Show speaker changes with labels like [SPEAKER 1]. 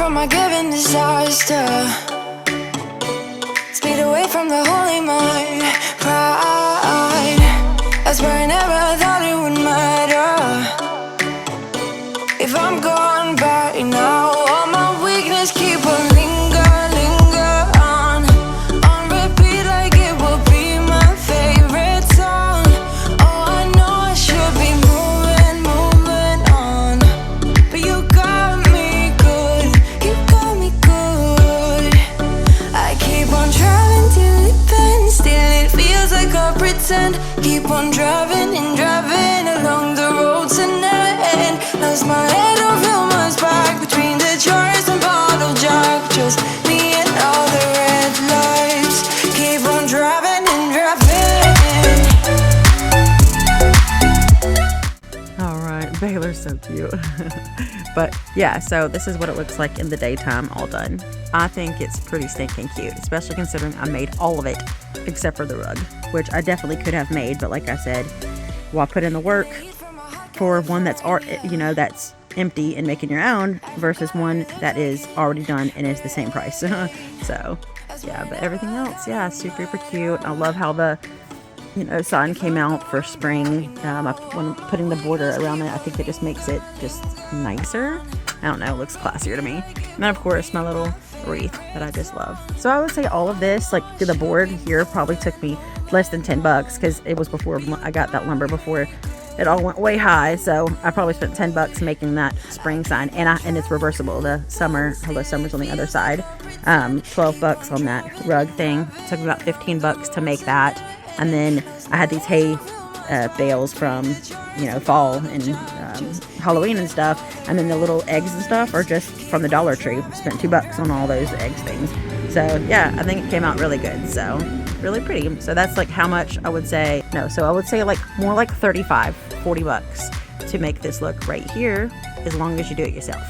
[SPEAKER 1] from my given disaster. Speed away from the holy mind. Pride, I swear I never thought it would matter. If I'm gone by now, all my weakness keep on linger on repeat like it will be my favorite song. Oh, I know I should be moving on, but you got me good, you got me good. I keep on driving till it bends, still it feels like I pretend. Keep on driving and driving along the road to end. Lost my head over my back between the jars and bottle jack. Just me and all the red lights. Keep on driving and driving.
[SPEAKER 2] All right, Baylor's so cute. But yeah, so this is what it looks like in the daytime all done. I think it's pretty stinking cute, especially considering I made all of it except for the rug, which I definitely could have made, but like I said, while I put in the work for one that's that's empty and making your own versus one that is already done and is the same price. So yeah, but everything else, yeah, super cute. I love how the sun came out for spring. When putting the border around it, I think it just makes it just nicer. I don't know, it looks classier to me. And then of course my little wreath that I just love. So I would say all of this, like to the board here, probably took me less than $10 because it was before I got that lumber, before it all went way high. So I probably spent $10 making that spring sign, and it's reversible. The summer, hello summer's on the other side. $12 on that rug thing. It took me about $15 to make that, and then I had these hay bales from fall and Halloween and stuff, and then the little eggs and stuff are just from the Dollar Tree. Spent $2 on all those eggs things. So yeah, I think it came out really good. So really pretty. So that's like how much I would say. No, so I would say like more like $35-40 to make this look right here, as long as you do it yourself.